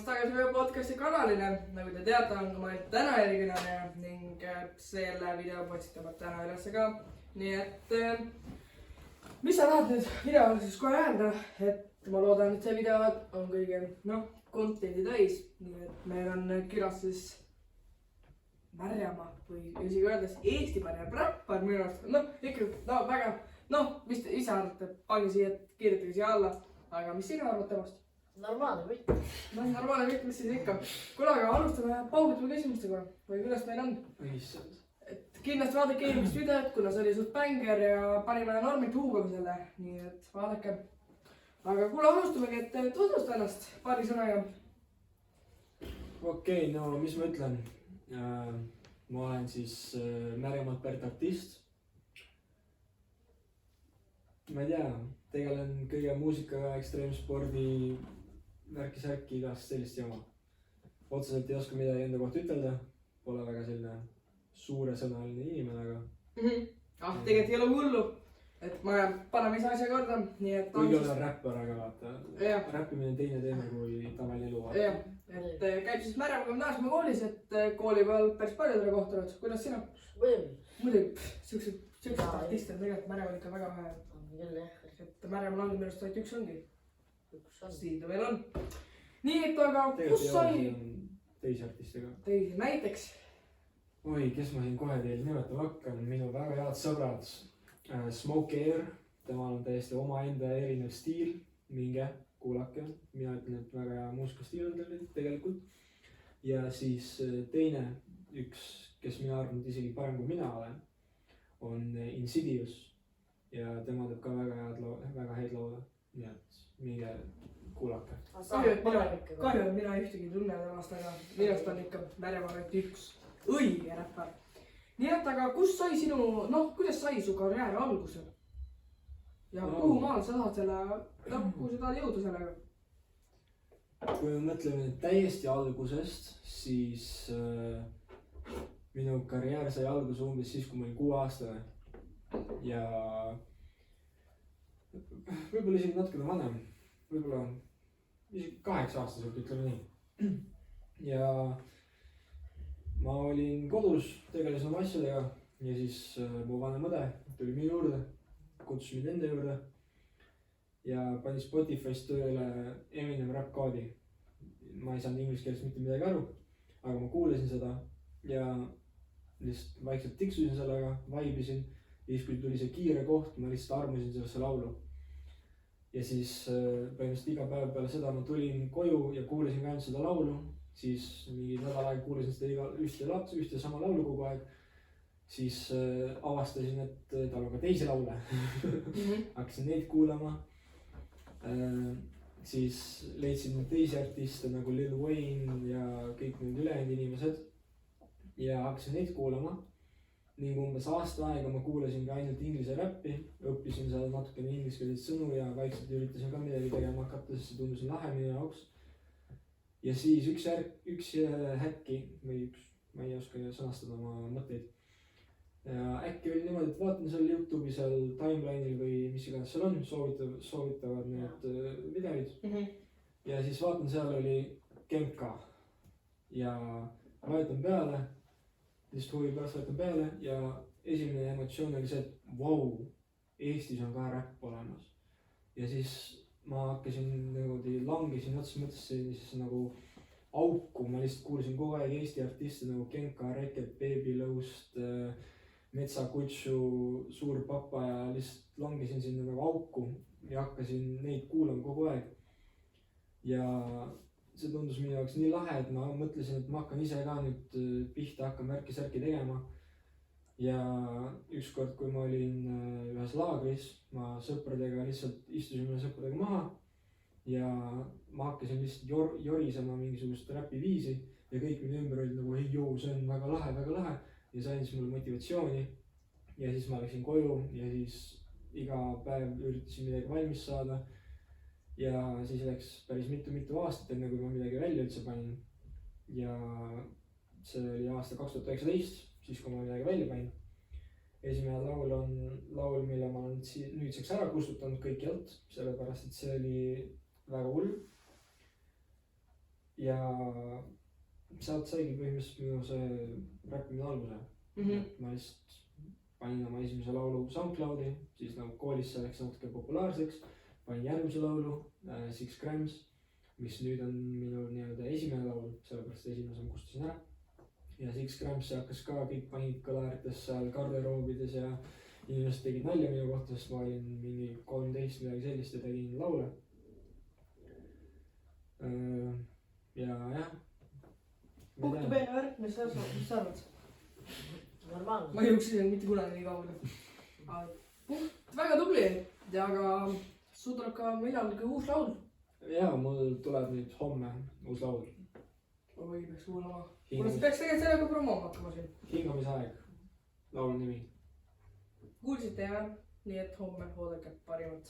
tulemast tagasi ühe podcasti kanalile. Nagu te teate, on ma täna järgmine ning selle video postitamad täna üles ka. Nii et mis sa tahad nüüd videole siis kohe öelda, et ma loodan, et see video on kõige contenti täis. Nii et meil on külas siis Märjamaa või isegi öeldes Eesti parim räppar minu arust. Mis te ise arvate, pange siia, kirjutage siia alla. Aga mis sina arvad temast? Normaalne pilt. Normaalne pilt, mis siis ikka. Kuule, aga alustame paugutama küsimustega või kuidas meil on? Et kindlasti vaadake eelmist videot, kuna see oli suht bänger ja panime normid huugama selle. Nii et vaadake. Aga kuule, alustamegi, et tutvusta ennast paari sõnaga. Okei, no mis ma ütlen? Ma olen siis Märjamaalt pärit artist. Ma ei tea, tegelen kõige muusikaga, ekstreemspordi, värki-särki, igast sellist jama. Otseselt ei oska midagi enda kohta ütelda. Pole väga selline suuresõnaline inimene, aga... Tegelikult ei ole hullu. Et ma paneme ise asja korda. Kuigi olen räppar, aga vaata. Räppimine on teine teeme kui tavaline elu. Jah, et käib siis Märjamaa gümnaasiumi koolis, et kooli peal päris paljudele kohtanud. Kuidas sina? Muidugi, siuksed artiste on tegelikult Märjamaal ikka väga vähe. Et Märjamaal on minu arust ainult üks ongi. Siin ta veel on. Nii, et aga kus sai... Teisi artiste ka. Teisi, näiteks? Oi, kes ma siin kohe teile nimetama hakkan. Minu väga head sõbrad. Smoke Air. Temal on täiesti omaenda erinev stiil. Minge, kuulake. Mina ütlen, et väga hea muusikastiil on teil tegelikult. Ja siis teine, üks, kes mina arvan, et isegi parem kui mina olen, on Insidious. Ja tema teeb ka väga häid laule. Nii et minge kuulake. Kahju, et mina ühtegi tunne temast, aga minust on ikka Märjamaal ainult üks õige räppar. Nii et aga kus sai sinu, kuidas sai su karjäär alguse? Ja kuhu maal sa tahad selle, kuhu sa tahad jõuda sellega? Kui me mõtleme täiesti algusest, siis minu karjäär sai alguse umbes siis, kui ma olin 6 aastane. Ja võib-olla isegi natukene vanem, võib-olla isegi 8 aastaselt, ütleme nii. Ja ma olin kodus, tegelesin oma asjadega ja siis mu vanem õde tuli minu juurde, kutsus mind enda juurde ja pani Spotify's tööle Eminem Rap God'i. Ma ei saanud inglise keeles mitte midagi aru, aga ma kuulasin seda ja lihtsalt vaikselt tiksusin sellega, vaibisin. Ja siis kui tuli see kiire koht, ma lihtsalt armusin sellesse laulu. Ja siis põhimõtteliselt iga päev peale seda ma tulin koju ja kuulasin ka ainult seda laulu. Siis mingi nädal aeg kuulasin seda ühte sama laulu kogu aeg. Siis avastasin, et tal on ka teisi laule. Hakkasin neid kuulama. Siis leidsin teisi artiste nagu Lil Wayne ja kõik need ülejäänud inimesed. Ja hakkasin neid kuulama. Ning umbes aasta aega ma kuulasin ka ainult inglise räppi, õppisin seal natukene ingliskeelseid sõnu ja vaikselt üritasin ka midagi tegema hakata, sest see tundus lahe minu jaoks. Ja siis üks häkki, või ma ei oska sõnastada oma mõtteid. Ja äkki oli niimoodi, et vaatan seal YouTube'i seal timeline'il või mis iganes seal on, soovitavad need videoid. Ja siis vaatan, seal oli Genka ja vajutan peale. Lihtsalt huvi pärast võetan peale ja esimene emotsioon oli see, et vau, Eestis on ka räpp olemas. Ja siis ma hakkasin langesin otsas mõttes nagu auku, ma lihtsalt kuulasin kogu aeg Eesti artiste nagu Genka, Reket, Baby Lowst, Metsakutsu, Suur Papa ja lihtsalt langesin sinna nagu auku ja hakkasin neid kuulama kogu aeg. Ja see tundus minu jaoks nii lahe, et ma mõtlesin, et ma hakkan ise ka nüüd pihta, hakkan värki-särki tegema. Ja ükskord, kui ma olin ühes laagris, ma sõpradega lihtsalt istusin sõpradega maha ja ma hakkasin lihtsalt jorisema mingisugust räpi viisi ja kõik minu ümber olid nagu, ei joo, see on väga lahe ja see andis mulle motivatsiooni. Ja siis ma läksin koju ja siis iga päev üritasin midagi valmis saada. Ja siis läks päris mitu aastat, enne kui ma midagi välja üldse panin. Ja see oli aasta 2019, siis kui ma midagi välja panin. Esimene laul on laul, mille ma olen nüüdseks ära kustutanud kõikjalt, sellepärast et see oli väga hull. ja sealt saigi põhimõtteliselt minu see räppimine alguse ma lihtsalt panin oma esimese laulu SoundCloudi, siis nagu koolis see läks natuke populaarseks, panin järgmise laulu Six Grams, mis nüüd on minu nii-öelda esimene laul, sellepärast esimese ma kustusin ära. Ja Six Grams hakkas ka, kõik panid kõlarites seal garderoobides ja inimesed tegid nalja minu kohta, sest ma olin mingi 13 midagi sellist ja tegin laule. Ja jah. Puhtu peene värk, mis sa arvad? Normaalne. Ma ei jõuksisin mitte kunagi nii kaugele. Puht väga tubli ja aga sul tuleb ka millalgi uus laul. Jaa, mul tuleb nüüd homme uus laul. Oi, peaks kuulama. Kuule, peaks tegelikult sellega promooma hakkama siin. Hingamisaeg, laulu nimi. Kuulsite jah? Nii et homme oodake parimat.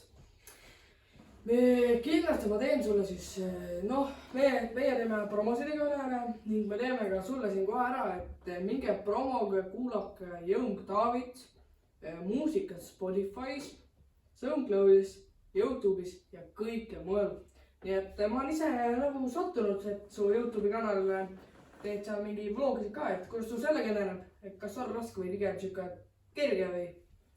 Kindlasti ma teen sulle siis, meie teeme promosidiga üle ära ning me teeme ka sulle siin kohe ära, et minge promoga, kuulake Young David muusikat Spotify's, SoundCloud'is, YouTube'is ja kõike mujal. Nii et ma olen ise nagu sattunud, et su YouTube'i kanal teed seal mingi vlogisid ka, et kuidas sul sellega edeneb, et kas on raske või pigem siuke kerge või?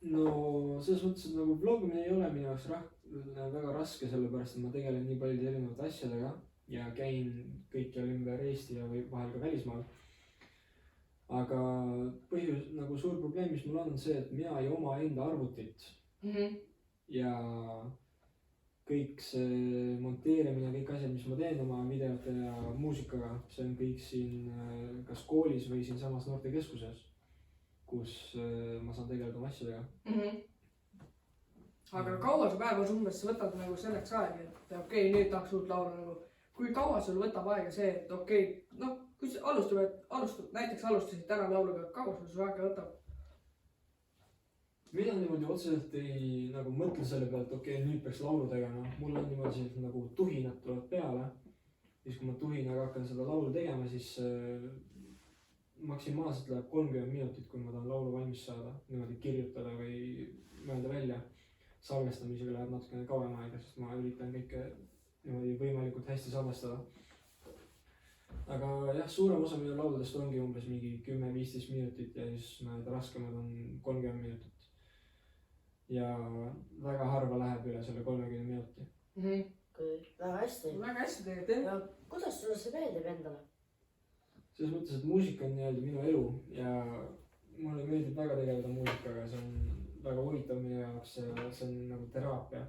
No selles mõttes, et nagu vlogimine ei ole minu jaoks väga raske, sellepärast et ma tegelen nii paljude erinevate asjadega ja käin kõikjal ümber Eesti ja vahel ka välismaal. Aga põhjus, nagu suur probleem, mis mul on see, et mina ei oma enda arvutit ja kõik see monteerimine, kõik asjad, mis ma teen oma videote ja muusikaga, see on kõik siin kas koolis või siin samas noortekeskuses, kus ma saan tegeleda oma asjadega. Aga kaua sa päevas umbes võtad nagu selleks aega, et okei, nüüd tahaks uut laulu nagu. Kui kaua sul võtab aega see, et okei, kui sa näiteks alustasid täna lauluga, kaua sul aega võtab? Mina niimoodi otseselt ei nagu mõtle selle pealt, okei, nüüd peaks laulu tegema. Mul on niimoodi, et nagu tuhinad tulevad peale. Siis kui ma tuhinaga hakkan seda laulu tegema, siis maksimaalselt läheb 30 minutit, kui ma tahan laulu valmis saada. Niimoodi kirjutada või mõelda välja. Salvestamisega läheb natukene kauem aega, sest ma üritan kõike niimoodi võimalikult hästi salvestada. Aga jah, suurem osa minu lauludest ongi umbes mingi 10-15 minutit ja siis need raskemad on 30 minutit. Ja väga harva läheb üle selle 30 minuti. Väga hästi. Väga hästi tegelikult, jah. Ja kuidas sulle see meeldib endale? Selles mõttes, et muusika on nii-öelda minu elu ja mulle meeldib väga tegeleda muusikaga, see on väga huvitav minu jaoks ja see on nagu teraapia.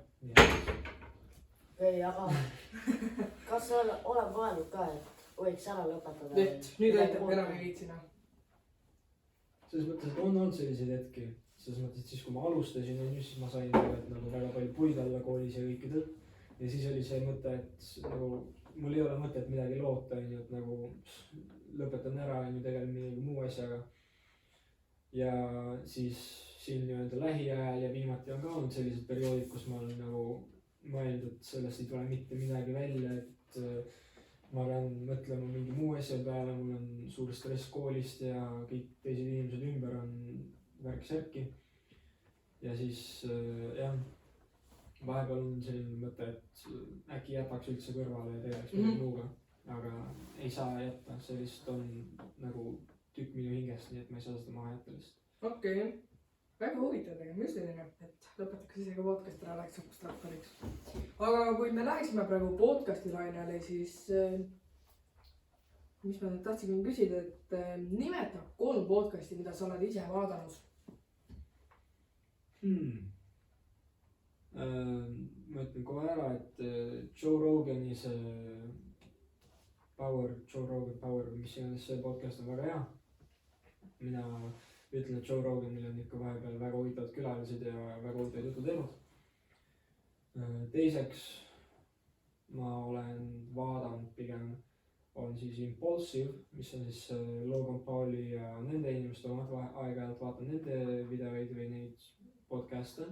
Okei, aga kas sa oled mõelnud ka, et võiks ära lõpetada? Nüüd aitab enam ei viitsina. Selles mõttes, et on olnud selliseid hetki. Selles mõttes, et siis kui ma alustasin, siis ma sain nagu väga palju puid alla koolis ja kõikidel. Ja siis oli see mõte, et nagu mul ei ole mõtet midagi loota, et nagu lõpetan ära ja tegelen mingi muu asjaga. Ja siis siin nii-öelda lähiajal ja viimati on ka olnud sellised perioodid, kus ma olen nagu mõelnud, et sellest ei tule mitte midagi välja, et ma pean mõtlema mingi muu asja peale, mul on suur stress koolist ja kõik teised inimesed ümber on värk-särki. Ja siis jah, vahepeal on selline mõte, et äkki jätaks üldse kõrvale ja tegeleks midagi muuga, aga ei saa jätta, see lihtsalt on nagu tükk minu hingest, nii et ma ei saa seda maha jätta lihtsalt. Okei. Väga huvitav tegema, just selline, et lõpetaks isegi podcasti ära, läheks õppust rakkariks. Aga kui me läheksime praegu podcasti lainele, siis mis ma nüüd tahtsin küsida, et nimeta 3 podcasti, mida sa oled ise vaadanud. Ma ütlen kohe ära, et Joe Rogani see Joe Rogan Power, mis iganes see podcast on väga hea. Mina ütlen, et Joe Roganil on ikka vahepeal väga huvitavad külalised ja väga huvitavad jututeemad. Teiseks ma olen vaadanud pigem on siis Impulsive, mis on siis Logan Pauli ja nende inimeste omad, aeg-ajalt vaatan nende videoid või neid podcast'e.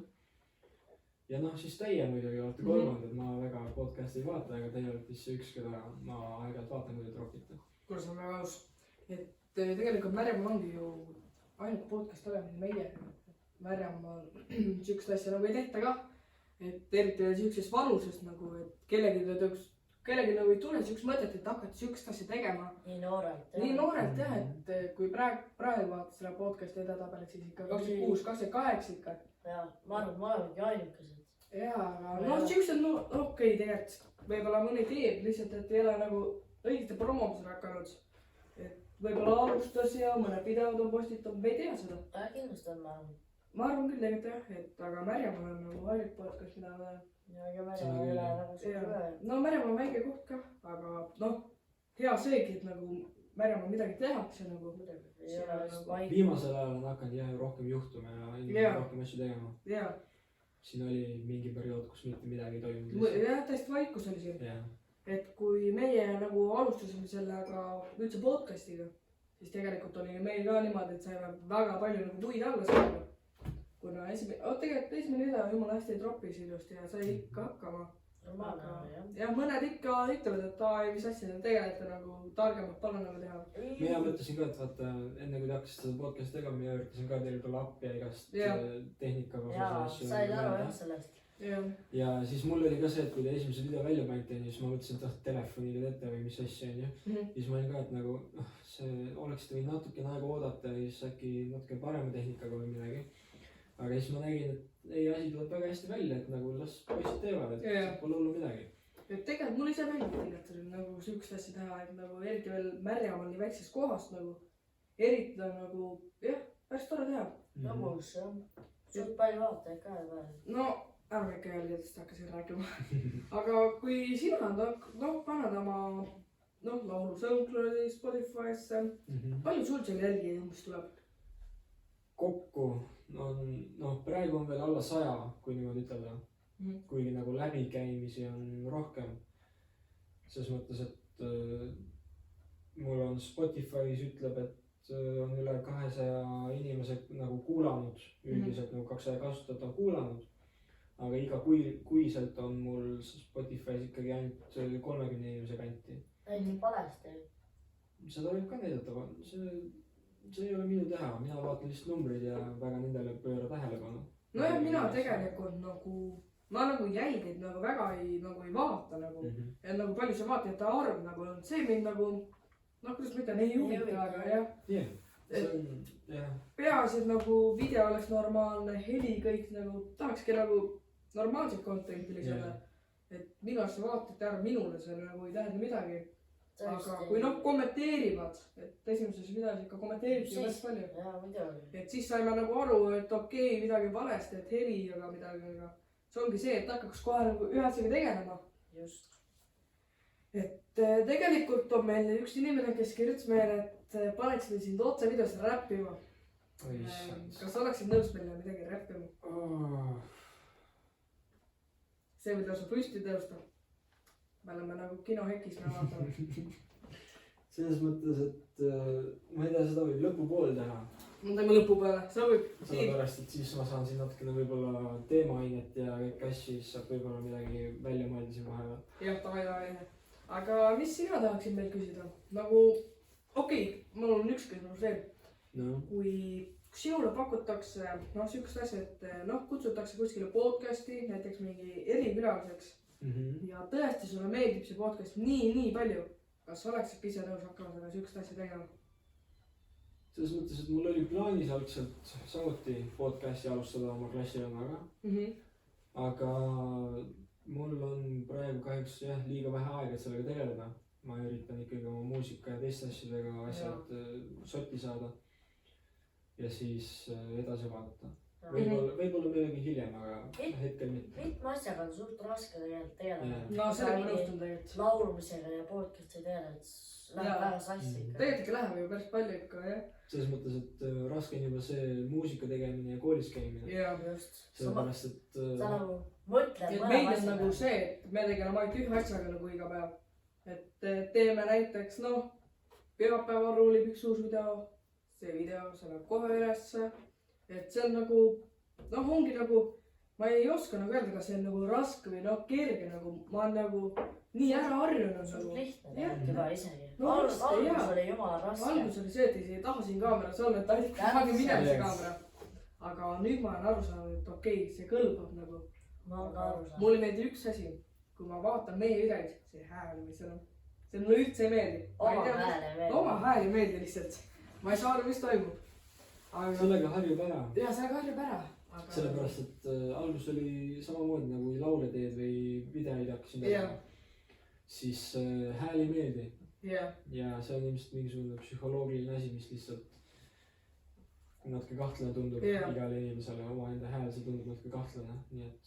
Ja siis teie muidugi olete kolmandad, ma väga podcast'i ei vaata, aga teie olete siis üks, keda ma aeg-ajalt vaatan, kui te tropite. Kuule, see on väga aus, et tegelikult Märjamaa ongi ju ainult podcast olema meie. Märjamaa siukest asja nagu ei tehta ka, et eriti veel siuksest vanusest nagu, et kellegi kellelgi nagu ei tule siukest mõtet, et hakata siukest asja tegema. nii noorelt. nii noorelt jah, et kui praegu vaatad seda podcast'i edetabelit, siis ikka 26, 28 ikka. jaa, ma arvan, et me olemegi ainukesed. jaa, aga noh, siuksed no okei, tegelikult võib-olla mõni teeb lihtsalt, et ei ole nagu õigesti promomisele hakanud. et võib-olla alustas ja mõned videod on postitanud, me ei tea seda. kindlasti on, ma arvan. ma arvan küll tegelikult jah, et aga Märjamaa on nagu ainuke podcast, mida me ja ega Märjamaa ei ole nagu suur üle. no Märjamaa on väike koht kah, aga noh, hea seegi, et nagu Märjamaa midagi tehakse nagu. ei ole vist vaid. viimasel ajal on hakanud jah rohkem juhtuma ja rohkem asju tegema. jaa. siin oli mingi periood, kus mitte midagi ei toimunud. jah, täiesti vaikus oli siin. jah. et kui meie nagu alustasime sellega üldse podcast'iga, siis tegelikult oli meil ka niimoodi, et saime väga palju nagu puid alla saada. kuna tegelikult esimene video jumala hästi troppis ilusti ja sai ikka hakkama. jah, mõned ikka ütlevad, et ai, mis asja te tegelete nagu targemalt palun nagu teha. mina mõtlesin ka, et vaata enne kui te hakkasite seda podcast'i tegema, mina üritasin ka teile tulla appi ja igast tehnikaga. jaa, said aru jah sellest. ja siis mul oli ka see, et kui te esimese video välja panite, siis ma mõtlesin, et telefoniga teete või mis asja onju. siis ma olin ka, et nagu see oleksite võinud natukene aega oodata ja siis äkki natuke parema tehnikaga või midagi. aga siis ma nägin, et ei, asi tuleb väga hästi välja, et nagu las poisid teevad, et pole hullu midagi. et tegelikult mulle ise meeldib tegelikult nagu siukest asja teha, et nagu eriti veel Märjamaal nii väiksest kohast nagu eriti nagu jah, päris tore teha. lõbus jah, suht palju vaatajaid ka ei ole. no ärme ikka jälle sellest hakkasin rääkima. aga kui sina noh paned oma laulu SoundCloudi, Spotify'sse, palju sul seal jälgijaid umbes tuleb? kokku on praegu on veel alla 100, kui niimoodi ütelda. kuigi nagu läbikäimisi on rohkem. selles mõttes, et mul on Spotify's ütleb, et on üle 200 inimese nagu kuulanud, üldiselt nagu 200 kasutajat on kuulanud. aga iga kuiselt on mul Spotify's ikkagi ainult 30 inimese kanti. nii valesti. seda võib ka näidata, see ei ole minu teha, mina vaatan lihtsalt numbrid ja väga nendele pööra tähelepanu. nojah, mina tegelikult nagu, ma nagu jälgid nagu väga ei vaata nagu, et nagu palju see vaatajate arv nagu on, see mind nagu, kuidas ma ütlen, ei huvita, aga jah. jah. peaasi, et nagu video oleks normaalne, heli kõik nagu, tahakski nagu normaalset content'i lisada. et minu arust see vaatajate arv minule see nagu ei tähenda midagi. aga kui kommenteerivad, et esimeses videos ikka kommenteeriti päris palju. et siis saime nagu aru, et okei, midagi valesti, et heli, aga midagi, aga see ongi see, et hakkaks kohe nagu ühe asjaga tegelema. just. et tegelikult on meil üks inimene, kes kirjutas meile, et paneksime sind otse videos räppima. kas oleksid nõus meile midagi räppima? see võib lausa püsti tõusta. me oleme nagu kinohekis, me vaatame. selles mõttes, et ma ei tea, seda võib lõpupoole teha. no teeme lõpu peale, sobib. sellepärast, et siis ma saan siin natukene võib-olla teemaainet ja kõiki asju, siis saab võib-olla midagi välja mõelda siin vahepeal. jah, davai. aga mis sina tahaksid meilt küsida? nagu, okei, mul on üks küsimus veel. kui sinule pakutakse siukest asja, et kutsutakse kuskile podcast'i, näiteks mingi erikülaliseks ja tõesti sulle meeldib see podcast nii palju, kas oleksid ise nõus hakkama seda siukest asja tegema? selles mõttes, et mul oli plaanis algselt samuti podcast'i alustada oma klassivennaga. aga mul on praegu kahjuks liiga vähe aega, et sellega tegeleda. ma üritan ikkagi oma muusika ja teiste asjadega asjad sotti saada ja siis edasi vaadata. võib-olla midagi hiljem, aga hetkel mitte. mitme asjaga on suht raske tegelikult tegeleda. no sellega ma nõustun tegelikult. laulmisega ja podcast'i tegeleda, et läheb väga sassi ikka. tegelikult ikka läheb ju päris palju ikka, jah. selles mõttes, et raske on juba see muusika tegemine ja koolis käimine. jaa, just. sellepärast, et sa nagu mõtled meil on nagu see, et me tegeleme ainult ühe asjaga nagu iga päev. et teeme näiteks pühapäeval ruulib üks uus video, see video, see läheb kohe ülesse. et see on nagu, ongi nagu, ma ei oska nagu öelda, kas see on nagu raske või kerge, nagu ma olen nagu nii ära harjunud. suht lihtne tegelikult juba isegi. algus oli jumala raske. algus oli see, et ei taha siin kaameras olla, et ainult pange minema see kaamera. aga nüüd ma olen aru saanud, et okei, see kõlbab nagu. ma olen ka aru saanud. mulle meeldib üks asi, kui ma vaatan meie videoid, see hääl, mis seal on, see mulle üldse ei meeldi. Oma hääl ei meeldi. Oma hääl ei meeldi lihtsalt. Ma ei saa aru, mis toimub. sellega harjub ära. Ja sellega harjub ära. Sellepärast, et algus oli samamoodi nagu laule teed või videoid hakkasin tegema. Siis hääl ei meeldi. Yeah. Ja see on ilmselt mingisugune psühholoogiline asi, mis lihtsalt natuke kahtlane tundub igale inimesele. Oma enda hääl, see tundub natuke kahtlane. Nii et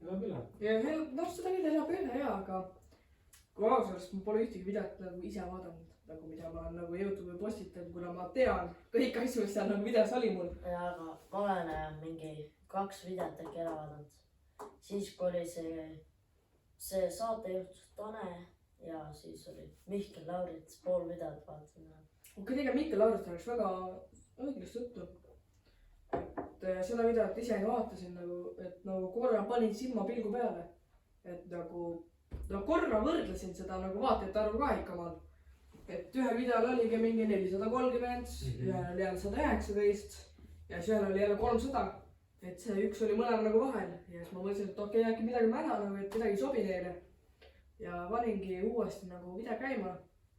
elab üle. Ja noh, seda küll elab üle ja, aga kui ausalt, ma pole ühtegi videot nagu ise vaadanud. Nagu mida ma olen nagu YouTube'i postitanud, kuna ma tean kõik asju, mis seal nagu videos oli mul. Ja, aga ma olen mingi 2 videot äkki ära vaadanud. Siis kui oli see saatejuht Tane ja siis oli Mihkel Laurits, pool videot vaatasin. Okei, tegelikult Mihkel Laurits oleks väga õiglast juttu. Et seda videot ise vaatasin nagu, et nagu korra panin silma pilgu peale. Et nagu korra võrdlesin seda nagu vaatajate arvu ka ikka maal. Et ühel videol oligi mingi 430, ühel oli jälle 119 ja siis ühel oli jälle 300. Et see üks oli mõlema nagu vahel ja siis ma mõtlesin, et okei, äkki midagi mäda nagu, et midagi ei sobi neile. Ja paningi uuesti nagu video käima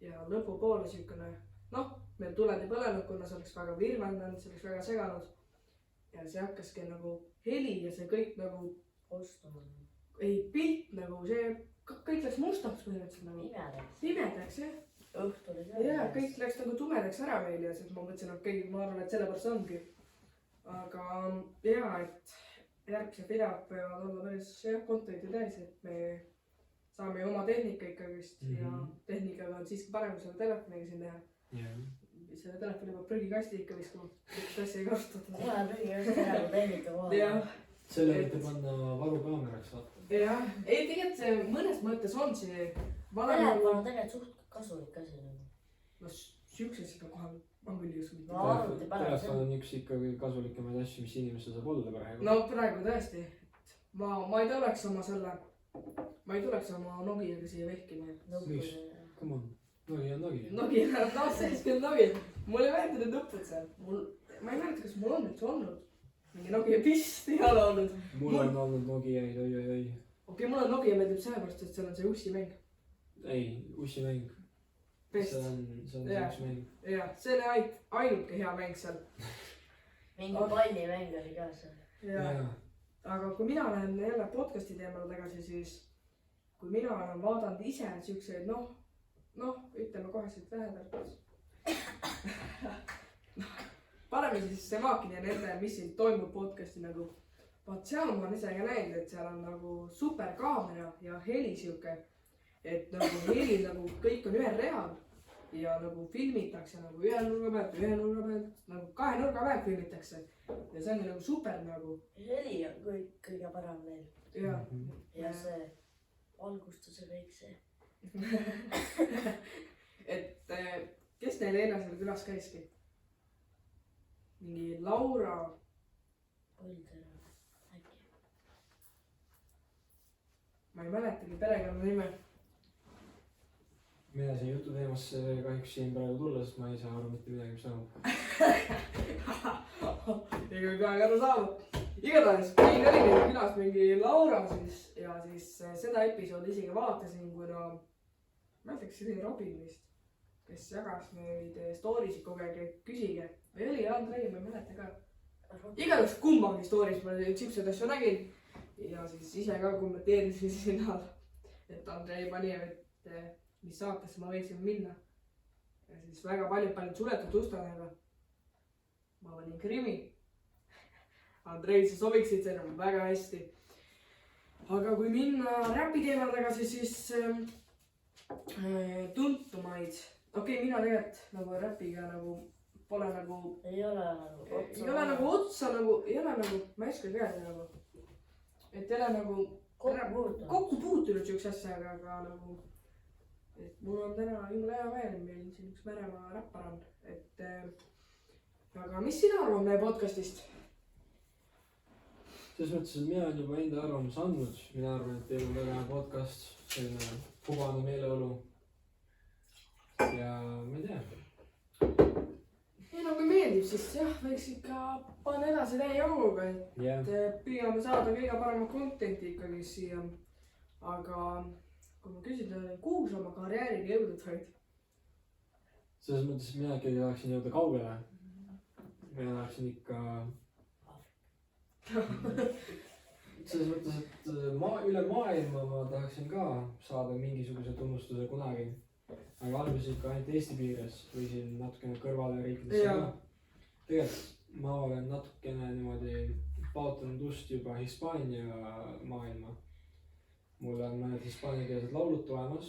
ja lõpupoole siukene, noh, meil tuled ei põlenud, kuna see oleks väga virvendanud, see oleks väga seganud. Ja see hakkaski nagu heli ja see kõik nagu ostuma. Ei, pilt nagu see, kõik läks mustaks põhimõtteliselt nagu. Pimedaks, jah. Õhtul oli ja, kõik läks nagu tumedaks ära meil ja siis ma mõtlesin, okei, ma arvan, et sellepärast ongi. Aga ja, et järgmised videod peavad olla päris content'i täis, et me saame ju oma tehnika ikkagist ja tehnikaga on siiski parem kui selle telefoniga siin teha. Selle telefoni peab prügikasti ikka viskuma, et asja ei kasutada. Mul on prügikasti ära kui tehnika kohal. Selle võite panna varukaameraks vaata. Jah, ei tegelikult see mõnes mõttes on see telefon on tegelikult suht kasulik asi. No siukses ikka kohal on küll just mitte. Telefon on üks ikkagi kasulikemaid asju, mis inimesel saab olla praegu. No praegu tõesti. Ma ei tuleks oma selle, ma ei tuleks oma Nokiaga siia vehkima. Miks? Come on, Nokia on Nokia. Nokia, no sees küll Nokia. Mul ei mäleta need õppud seal. Ma ei mäleta, kas mul on üldse olnud. Mingi Nokia vist ei ole olnud. Mul on olnud Nokiaid, oi. Okei, mul on Nokia meeldib sellepärast, et seal on see ussimäng. Ei, ussimäng. See on see üks mäng. Jah, see oli ainult hea mäng seal. Mingi pallimäng oli ka seal. Aga kui mina lähen jälle podcasti teemale tagasi, siis kui mina olen vaadanud ise siukseid, ütleme koheselt vähetarkus. Paneme siis Semakin ja nende, mis siin toimub podcasti nagu. Vaat seal ma olen isegi näinud, et seal on nagu super kaamera ja heli siuke. Et nagu heli nagu kõik on ühel real ja nagu filmitakse nagu ühe nurga pealt, nagu 2 nurga pealt filmitakse. Ja see on nagu super nagu. Heli on kõige parem neil. Ja see valgustus ja kõik see. Et kes neil eile seal külas käiski? Mingi Laura. Põlder äkki. Ma ei mäletagi perekonna nime. Mina siin jutu teemasse kahjuks siin praegu tulla, sest ma ei saa aru mitte midagi, mis saab. Ega ka aru saab. Igatahes, meil oli neil külas mingi Laura siis ja siis seda episoodi isegi vaatasin, kuna mäletaks see oli Robin vist, kes jagas neid story'sid kogu aeg, et küsige. Või oli Andrei, ma ei mäleta ka. Igatahes kumbagi story's ma siuksed asju nägin ja siis ise ka kommenteerisin sinna, et Andrei pani, et mis saatesse ma võiksin minna. Ja siis väga paljud suletud ustadega. Ma panin krimi. Andrei, sa sobiksid selle väga hästi. Aga kui minna räpi teemal tagasi, siis tuntumaid. Okei, mina tegelikult nagu räpiga nagu pole nagu... Ei ole nagu otsa nagu, ei ole nagu, ma ei oska öelda nagu. Et ei ole nagu kokku puutunud siukse asjaga, aga nagu... Et mul on täna jumala hea meel, meil siin üks Meremaa räppar on. Et... Aga mis sina arvad meie podcastist? Selles mõttes, et mina olen juba enda arvamus andnud. Mina arvan, et teil on väga hea podcast. Selline pubane meeleolu. Ja ma ei tea. Ja no kui meeldib, siis jah, võiks ikka panna edasi täie jõuga, et püüame saada kõige parema contenti ikkagi siia aga kui ma küsida, kuhu sa oma karjääriga jõudnud said? selles mõttes, et mina ikkagi tahaksin jõuda kaugele. mina tahaksin ikka selles mõttes, et üle maailma ma tahaksin ka saada mingisuguse tunnustuse kunagi. aga alguses ikka ainult Eesti piires või siin natukene kõrvale riikidesse ka. tegelikult ma olen natukene niimoodi paotanud ust juba Hispaania maailma. mul on mõned hispaaniakeelsed laulud tulemas.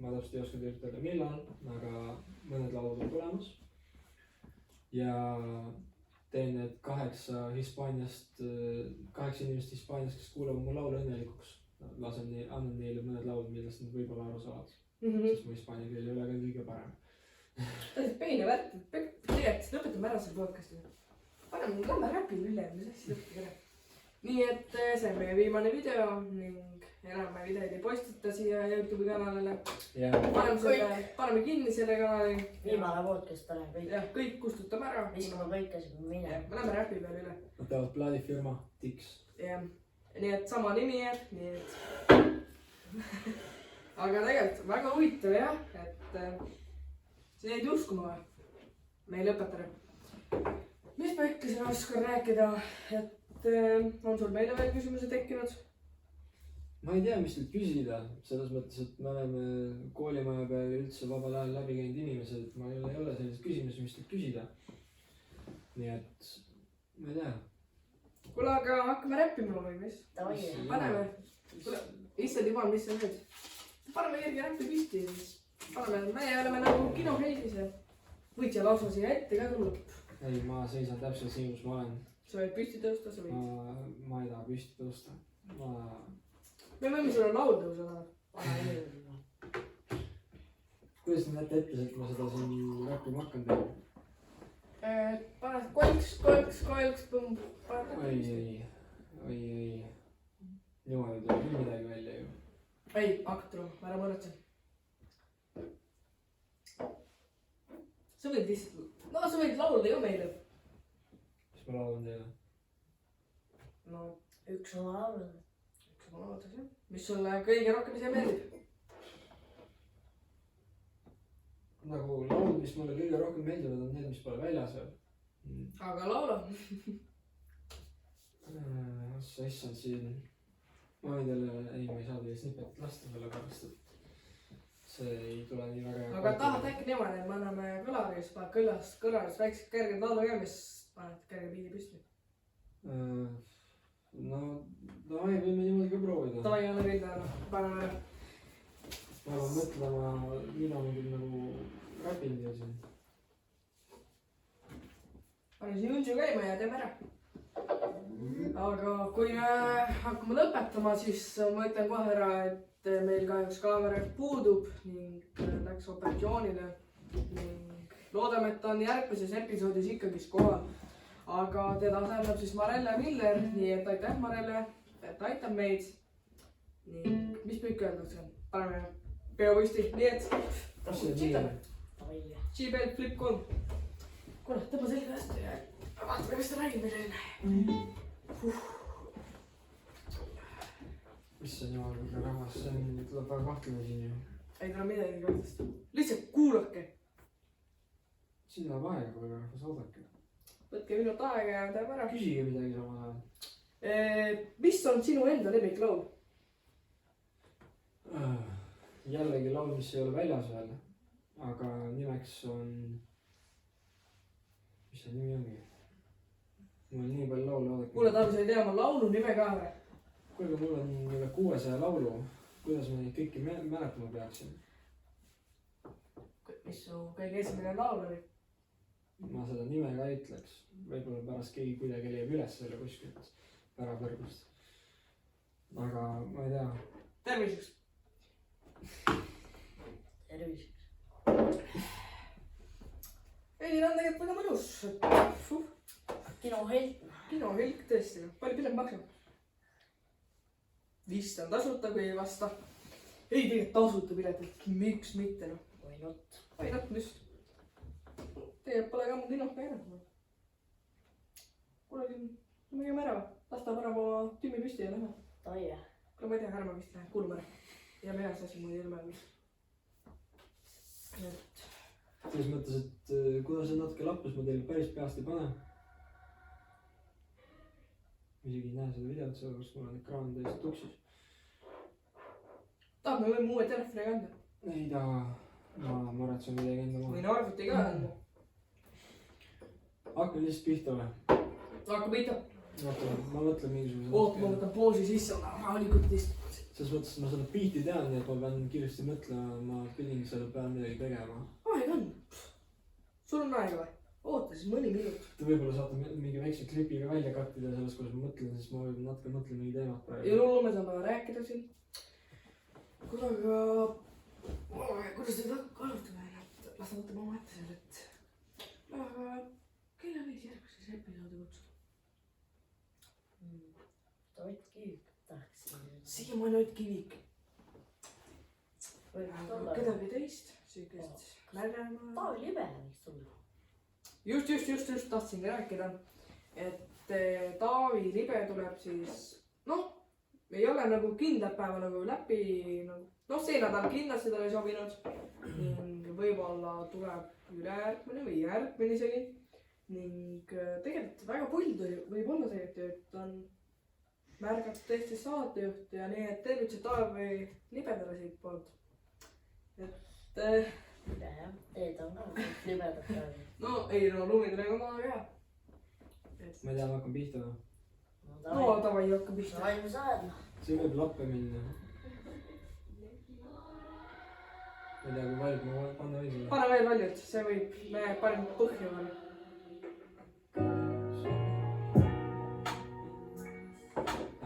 ma täpselt ei oska ütelda millal, aga mõned laulud on tulemas. ja teen need 8 inimest Hispaaniast, kes kuulavad mu laulu õnnelikuks. annan neile mõned laulud, millest nad võib-olla aru saavad. Sest mu hispaania keel ei ole ka kõige parem. Tähendab peine väärt, tegelikult lõpetame ära selle podcast'i. Lähme räpime üle, mis asja lõpetage ära. Nii et see on meie viimane video ning enam me videoid ei postita siia YouTube'i kanalile. Paneme kinni selle kanali. Viimane podcast paneme kõik. Jah, kõik kustutame ära. Viskame kõik asjad minema. Me läheme räpi peale üle. Nad teevad plaadifirma Tix. Jah, nii et sama nimi jääb, nii et aga tegelikult väga huvitav jah, et see jäid uskuma või? Me ei lõpeta. Mis ma ütlesin, oskan rääkida, et on sul meile veel küsimusi tekkinud? Ma ei tea, mis teilt küsida, selles mõttes, et me oleme koolimaja peal üldse vabal ajal läbi käinud inimesed, et ma ei ole selliseid küsimusi, mis teilt küsida. Nii et, ma ei tea. Kuule, aga hakkame räppima või mis? Paneme. Issand jumal, mis see nüüd? Paneme kerge räppi püsti. Paneme, me oleme nagu kinoheidis ja võid siia lausa siia ette ka tulla. Ei, ma seisan täpselt siin, kus ma olen. Sa võid püsti tõusta, sa võid. Ma ei taha püsti tõusta. Me võime sulle laul tõusa. Kuidas te näete ette, et ma seda siin räppima hakkan teha? Paned kolks, põmm. Oi. Niimoodi tuleb nii midagi välja ju. Ei, hakkab tulema, ma ära mõnetsen. Sa võid lihtsalt, sa võid laulda ju meile. Mis ma laulan teile? No, üks oma laulud. Mis sulle kõige rohkem ise meeldib? Nagu laulud, mis mulle kõige rohkem meeldivad, on need, mis pole väljas veel. Aga laula. Sa issand siin. Ma võin teile, ei ma ei saa teile snippetit lasta selle pärast, et see ei tule nii väga. Aga tahad äkki niimoodi, et me anname kõlaris, paned kõlaris väiksed kerged laulu ka, mis paned kerge biidi püsti? No, võime niimoodi ka proovida. Tavai anna vilja, paneme ära. Ma olen mõtlema, mina on küll nagu räpinud ju siin. Pane siin unsu käima ja teeme ära. Aga kui me hakkame lõpetama, siis ma ütlen kohe ära, et meil kahjuks kaamera puudub ning läks operatsioonile. Loodame, et ta on järgmises episoodis ikkagis kohal. Aga teda asendab siis Marelle Miller, nii et aitäh Marelle, et aitab meid. Mis me ikka öeldakse? Paneme peo püsti, nii et siitame. G-Belt Flip 3. Kuule, tõmba selga hästi ja vaatame, kas ta räägib meile enne. Issand jumal, kui rahvas, see tuleb väga kahtlane siin ju. Ei tule midagi kahtlasti. Lihtsalt kuulake. Siin läheb aega, kui rahvas oodake. Võtke minut aega ja teeme ära. Küsige midagi samal ajal. Mis on sinu enda lemmiklaul? Jällegi laul, mis ei ole väljas veel. Aga nimeks on... Mis see nimi ongi? Mul on nii palju laulu oodake. Kuule, Tarvi, sa ei tea oma laulu nime ka või? Kuulge, mul on üle 600 laulu. Kuidas ma neid kõiki mäletama peaksin? Mis su kõige esimene laul oli? Ma seda nime ka ei ütleks. Võib-olla pärast keegi kuidagi leiab üles selle kuskilt päravõrgust. Aga ma ei tea. Terviseks! Terviseks. Ei, on tegelikult väga mõnus. Kinohelk tõesti. Palju pilet maksab? Vist on tasuta, kui ei vasta. Ei, tegelikult tasuta piletit. Miks mitte? Why not? Why not, just. Tegelikult pole ka mu kinos näinud. Kuule, me käime ära. Lasta ära oma tümmi püsti ja lähme. Taie. kuule ma ei tea, ärme vist lähe, kuulame ära. Ja me ühes asi muidu ilma mis. Et. Selles mõttes, et kuna see on natuke lappus, ma teile päris peast ei pane. Isegi ei näe seda videot, sellepärast mul on ekraan täiesti tuksis. Tahab, me võime uue telefoni kanda. Ei taha, ma maratsen midagi enda maha. Võin arvuti ka anda. Hakkan lihtsalt pihta või? Hakka pihta. Oota, ma mõtlen mingisuguse... Oot, ma võtan poosi sisse, aga valikutist. Selles mõttes, et ma seda pihti tean, nii et ma pean kiiresti mõtlema, ma pidin selle peal midagi tegema. Aeg on. Sul on aega või? Oota siis mõni minut. Te võib-olla saate mingi väikse klipiga välja kattida sellest, kuidas ma mõtlen, siis ma võib natuke mõtlen mingi teemat praegu. Ja lullu me saame rääkida siin. Kuule, aga... Kuidas seda alustame? Las ta võtab oma ette selle, et... Aga... Kelle võis järgmises episoodi kutsuda? Ott Kivik tahaks. Siiamaani Ott Kivik. Kedagi teist? Süükest märgema... Taavi Libe võiks tulla. Just tahtsingi rääkida, et Taavi Libe tuleb siis, noh, ei ole nagu kindlat päeva nagu läbi, noh, see nädal kindlasti tal ei sobinud ning võib-olla tuleb ülejärgmine või järgmine isegi ning tegelikult väga pull võib olla see, et ta on märgatud tõesti saatejuht ja nii, et tervitused Taavi Libedale siit poolt, et jah, teed on ka libedad praegu. no ei, no lumidele ka maha ka. Ma ei tea, ma hakkan pihta või? No davai, hakka pihta. Davai, me saadma. See võib lappe minna. Ma ei tea, kui valg ma panna võin selle. Pane veel valjult, see võib, me paneme põhja veel.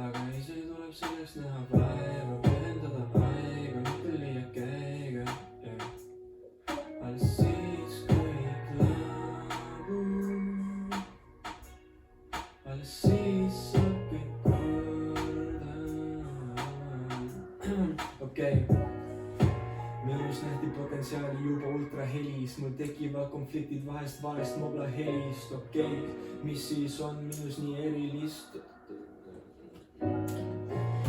Aga ise tuleb sellest näha päeva, pühendada aega, mitte liia käiga. Alles siis kõik laabub. Alles siis saab kõik korda. Okei. Minus nähti potentsiaali juba ultrahelis. Mul tekivad konfliktid vahest valest mobla helist. Okei, mis siis on minus nii erilist?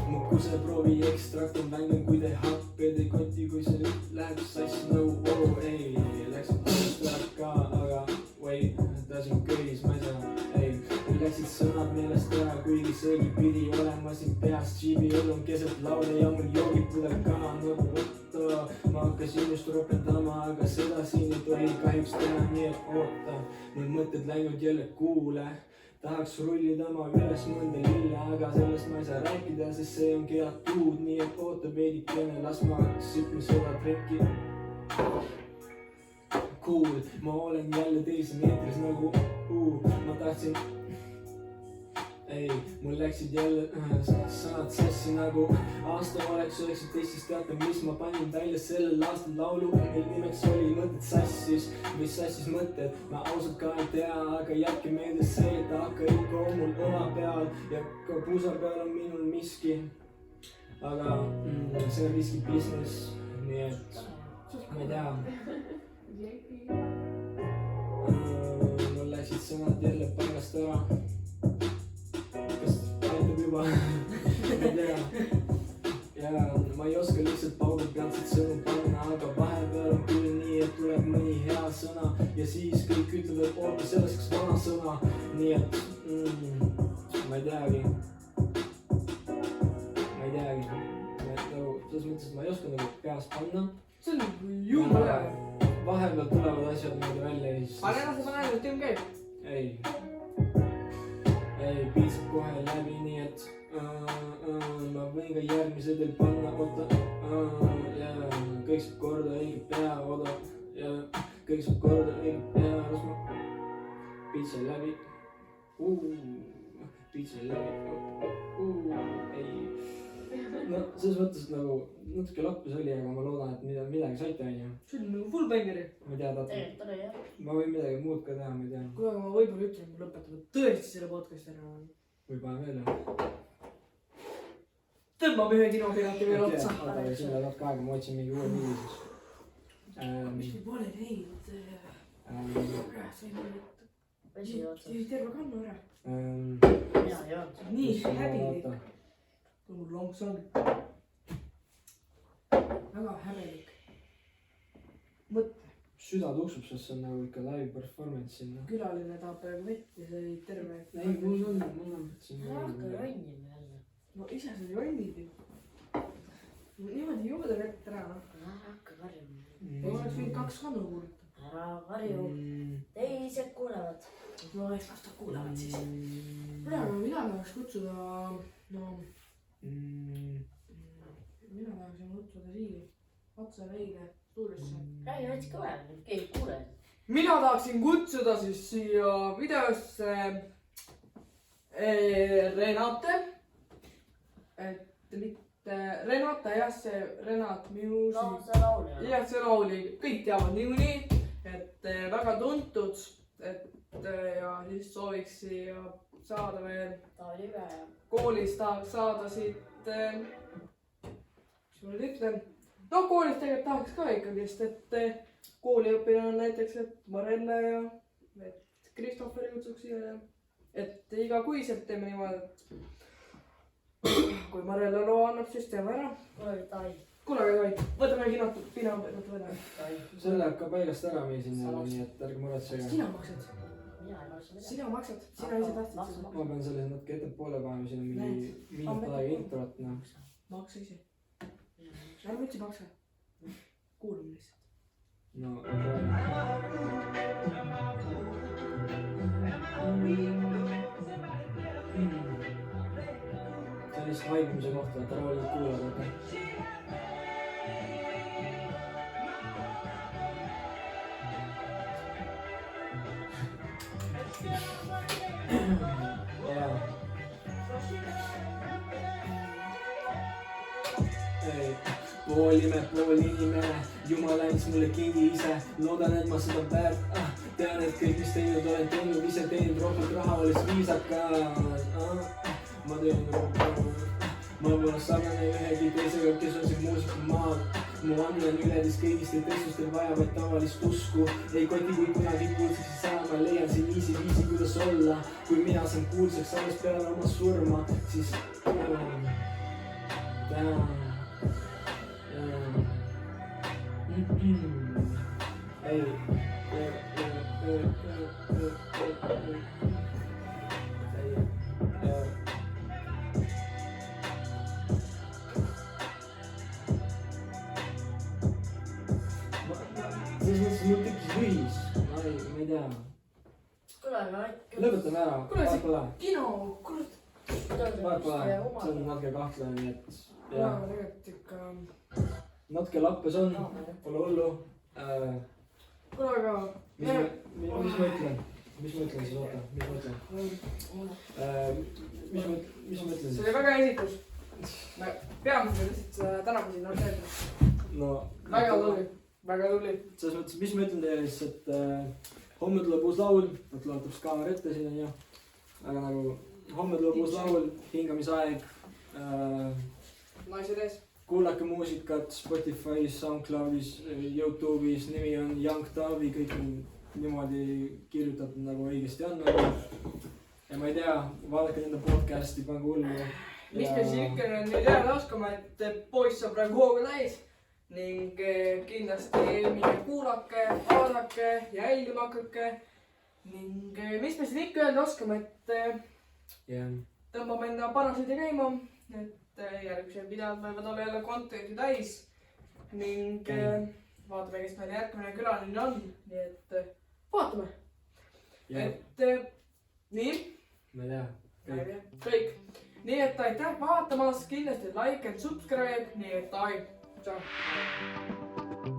Mu kuseproovi ekstrakt on vängem kui te happed ei koti, kui see läheb sassi no wow, ei, läksid kuulust ka, aga wait, tasin köis, ma ei saa, ei, läksid sõnad meelest ära, kuigi sõgi pidi olema siin peas, džiibi õllum keset lauda ja mul joogib pudel kana nagu võtta, ma hakkasin just ropendama, aga seda siin ei tohi kahjuks teha, nii et oota, need mõtted läinud jälle kuule. Tahaks rullida ma üles mõnda lille, aga sellest ma ei saa rääkida, sest see on keatuud, nii et oota veidikene, las ma sipin seda trekki. Cool, ma olen jälle teise meetris nagu ma tahtsin. Ei, mul läksid jälle sõnad sassi nagu aasta oleks 19, siis teate, mis ma panin välja sellel aastal laulu, mil nimeks oli mõtted sassis, mis sassis mõtted, ma ausalt ka ei tea, aga jätke meelde see, et hakka ikka on mul õla peal ja ka pusa peal on minul miski, aga see on riski business, nii et ma ei tea. Mul läksid sõnad jälle paigast ära. Kas aitab juba? Ma ei tea. Ja ma ei oska lihtsalt paugu pealtselt sõnu panna, aga vahepeal on küll nii, et tuleb mõni hea sõna ja siis kõik ütlevad, oota, sellest kas vana sõna. Nii et ma ei teagi. Ma ei teagi. Selles mõttes, et ma ei oska nagu peast panna. See on nagu jumala. Vahepeal tulevad asjad niimoodi välja ja siis... Aga ennast ma näen, et teem käib. Ei, piitsab kohe läbi, nii et ma võin ka järgmise teil panna, oota, kõik saab korda, õige pea, oda, kõik saab korda, õige pea, las ma piitsa läbi, ei. No, selles mõttes, et nagu natuke lappus oli, aga ma loodan, et midagi saite, onju. See on nagu full bangeri. Ma ei tea, tahate. Ma võin midagi muud ka teha, ma ei tea. Kuule, aga ma võib-olla ütlen, et lõpetame tõesti selle podcasti ära. Või pane veel, jah. Tõmbame ühe kinopilati veel otsa. Oota, siin läheb natuke aega, ma otsin mingi uue video siis. Mis me pole teinud? Sain mõelda. Vesi otsa. Terve kannu ära. Jaa, Nii häbi. tuli mul lonksan. väga häbelik. mõtle. süda tuksub, sest see on nagu ikka live performance sinna. külaline tahab praegu vett ja see oli terve. ei, mul on siin. hakka jonnima jälle. no ise sa jonnid ju. niimoodi juurde vett ära noh. hakka karjuma. ei oleks võinud 2 kannu kuulata. ära karju. teised kuulevad. no eks las nad kuulavad siis. mina tahaks kutsuda, no. mina tahaksin kutsuda Siili otse veide stuudiosse. räägi veits kõvemini, keegi kuuleb. mina tahaksin kutsuda siis siia videosse Renate. et mitte Renate jah, see Renat Music. no see laulja. jah, see laulja, kõik teavad niikuinii, et väga tuntud, et ja siis sooviks siia saada veel. ta oli üle ja. koolis tahaks saada siit, mis ma nüüd ütlen, no koolis tegelikult tahaks ka ikkagist, et kooliõpilane on näiteks, et Marelle ja et Kristofferi kutsuks siia ja et igakuiselt teeme niimoodi, et kui Marelle loo annab, siis teeme ära. kuule, Tai. kuule, aga Kai, võtame kinotud pina pealt võtame. see läheb ka paigast ära meil siin jälle, nii et ärge muretsege. sina maksad. mina ei maksa midagi. sina maksad, sina ise tahtsid seda. ma pean selle natuke ettepoole panema, siin on mingi minut aega introt, noh. maksa ise. ärme üldse maksa. kuulame lihtsalt. no see on lihtsalt vaibumise kohta, et ära olid kuulada, et pool ime, pool inimene, jumal andis mulle kingi ise, loodan, et ma seda väärt, tean, et kõik, mis teinud olen teinud, ise teinud rohkem raha, oleks viisakas, ma teen rohkem, ma pole sarnane ühegi teisega, kes on siin muusikamaal, mu anne on ületis kõigist, et teistustel vaja vaid tavalist usku, ei koti, kui kunagi kuulsaks ei saa, ma leian siin viisi, kuidas olla, kui mina saan kuulsaks alles peale oma surma, siis tänan. Ei. selles mõttes mul tekkis võis, ma ei tea. kuule, aga äkki. lõpetame ära, vaat pole. kino, kurat. vaat pole, see on natuke kahtlane, nii et. jaa, tegelikult ikka. natuke lappes on, pole hullu. kuule, aga. mis ma ütlen? mis ma ütlen siis, oota, mis ma ütlen? mis ma ütlen siis? see oli väga hea esitus. me peame seda lihtsalt tänama siin öelda. no. väga tubli, väga tubli. selles mõttes, mis ma ütlen teile siis, et homme tuleb uus laul, et laulab kaamera ette siin onju. aga nagu homme tuleb uus laul, hingamisaeg. naised ees. kuulake muusikat Spotify's, SoundCloud'is, Youtube'is, nimi on Young Taavi, kõik on niimoodi kirjutatud nagu õigesti on. ja ma ei tea, vaadake nende podcast'i, pange hullu. mis me siin ikka nüüd teada oskame, et poiss on praegu hooga täis ning kindlasti minge kuulake, vaadake, jälgima hakake ning mis me siin ikka öelda oskame, et tõmbame enda parasjaid käima, et järgmised videod võivad olla jälle content'i täis ning vaatame, kes meil järgmine külaline on, nii et vaatame. et nii. ma ei tea. kõik. nii et aitäh vaatamast, kindlasti like and subscribe, nii et ai, tšau.